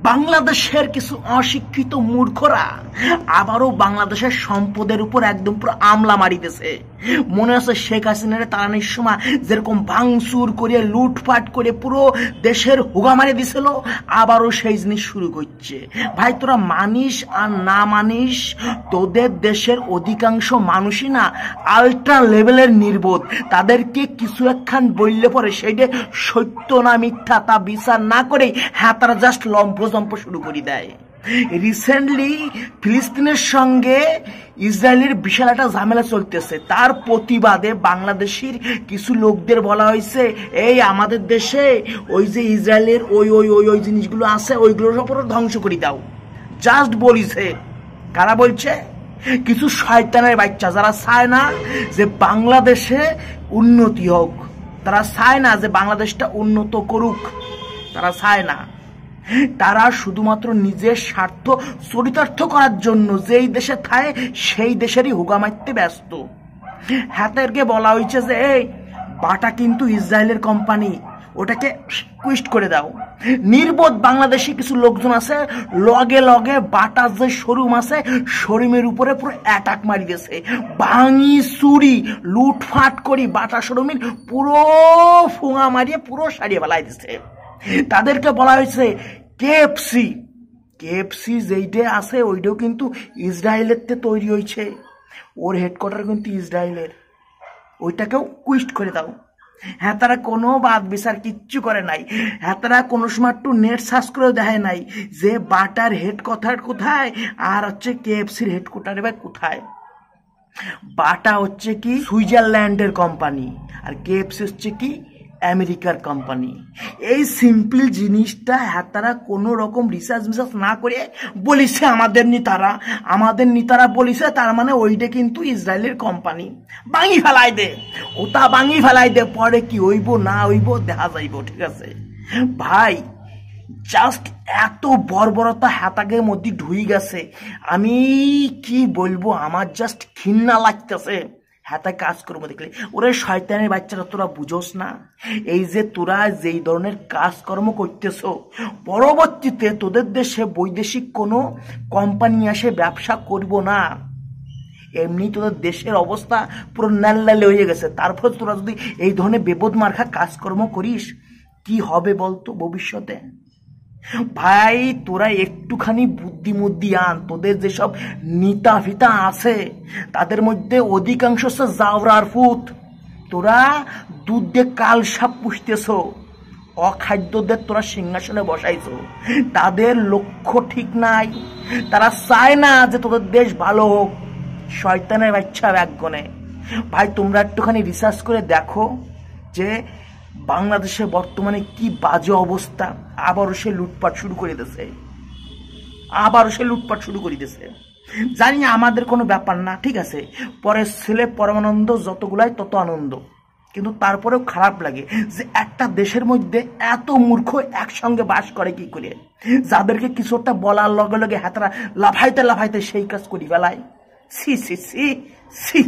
বাংলাদেশের কিছু অশিক্ষিত মূর্খরা আবারও বাংলাদেশের সম্পদের উপর একদম পুরো আমলা মারিতেছে। মনে আছে শেখ হাসিনার তাড়ানোর সময় যেরকম ভাঙচুর করে লুটপাট করে পুরো দেশের হুগা মারি দিছিল, আবারও সেই জিনিস শুরু করছে। ভাই তোরা মানিস আর না মানিস, তোদের দেশের অধিকাংশ মানুষই না আল্ট্রা লেভেলের নির্বোধ। তাদেরকে কিছু একখান বললে পরে সেইটা সত্য না মিথ্যা তা বিচার না করেই হ্যাঁ তারা জাস্ট লম্ফজম্প শুরু করে দেয়। রিসেন্টলি ফিলিস্তিনের সঙ্গে ইসরায়েলের বিশাল একটা ঝামেলা চলতেছে, তার প্রতিবাদে বাংলাদেশের কিছু লোকদের বলা হয়েছে এই আমাদের দেশে ওই যে ইসরায়েলের ওই ওই ওই ওই জিনিসগুলো আছে ওইগুলোর উপর ধ্বংস করে দাও। জাস্ট বলিছে, কারা বলছে? কিছু শয়তানের বাচ্চা, যারা চায় না যে বাংলাদেশে উন্নতি হোক, তারা চায় না যে বাংলাদেশটা উন্নত করুক, তারা চায় না। তারা শুধুমাত্র নিজের স্বার্থ চরিতার্থ করার জন্য যেই দেশে থাকে সেই দেশেরই হুগা মারতে ব্যস্ত। হাতেরকে বলা হয়েছে যে এই বাটা কিন্তু ইসরায়েলের কোম্পানি, ওটাকে কুইস্ট করে দাও। নির্বোধ বাংলাদেশি কিছু লোকজন আছে, লগে লগে বাটার যে শোরুম আছে শোরুমের উপরে পুরো অ্যাটাক মারি দিয়েছে, ভাঙি চুরি লুটফাট করি বাটা শোরুমের পুরো ফুঙা মারিয়ে পুরো সারিয়ে ফেলাই দিচ্ছে। তাদেরকে বলা হয়েছে কেএফসি, কেএফসি যেইটা আছে ওইটাও কিন্তু ইসরায়েলের তৈরি হয়েছে, ওর হেডকোয়ার্টার কিন্তু ইসরায়েলের, ওইটাকেও কুইস্ট করে দাও। হ্যাঁ তারা কোনো বাদ বিচার কিচ্ছু করে নাই। হ্যাঁ তারা কোনো সময় একটু নেট সার্চ করেও দেখায় নাই যে বাটার হেডকোয়ার্টার কোথায় আর হচ্ছে কেএফসির হেডকোয়ার্টার এবার কোথায়। বাটা হচ্ছে কি সুইজারল্যান্ডের কোম্পানি আর কেএফসি হচ্ছে কি আমেরিকার কোম্পানি। এই সিম্পল জিনিসটা হ্যাঁ তারা কোনো রকম রিসার্চ মিসার্চ না করে বলিছে আমাদের নেতারা বলিছে, তার মানে ওইটা কিন্তু ইসরায়েলের কোম্পানি। ভাঙি ফেলাই দে, ওটা ভাঙি ফেলাই দে, পরে কি হইব না হইব দেখা যাইব, ঠিক আছে ভাই। জাস্ট এত বর্বরতা হাতাকের মধ্যে ঢুই গেছে, আমি কি বলবো, আমার জাস্ট ঘৃণা লাগতেছে। হাতে কাজ করবো দেখলে। ওরে শয়তানের বাচ্চারা, তোরা বুঝোস না এই যে তোরা যেই ধরনের কাজকর্ম করতেছ, পরবর্তীতে তোদের দেশে বৈদেশিক কোনো কোম্পানি আসে ব্যবসা করব না, এমনি তোদের দেশের অবস্থা পুরো নাল্লালে হয়ে গেছে। তারপর তোরা যদি এই ধরনের বেপদ মার্কা কাজকর্ম করিস কি হবে বলতো ভবিষ্যতে? ভাই তোরা একটুখানি বুদ্ধিমুদ্দি আন। তোদের যেসব নিতা ফিতা আছে তাদের মধ্যে অধিকাংশ হচ্ছে জাউরার ফুত। তোরা দুধ দিয়ে কাল সাপ পুষতেছ, অখাদ্যদের তোরা সিংহাসনে বসাইছো, তাদের লক্ষ্য ঠিক নাই, তারা চায় না যে তোদের দেশ ভালো হোক। শয়তানের বাচ্চা একগনে। ভাই তোমরা একটুখানি রিসার্চ করে দেখো যে বাংলাদেশে বর্তমানে কি বাজে অবস্থা। আবারও সে লুটপাট শুরু করে দিয়েছে, জানি আমাদের কোনো ব্যাপার না, ঠিক আছে, পরের ছেলে পরমানন্দ, যতগুলাই তত আনন্দ। কিন্তু তারপরেও খারাপ লাগে যে একটা দেশের মধ্যে এত মূর্খ একসঙ্গে বাস করে কি করে, যাদেরকে কিছু একটা বলার লগে লগে হাতারা লাফাইতে লাফাইতে সেই কাজ করি ফেলায়। সি সি সি সি।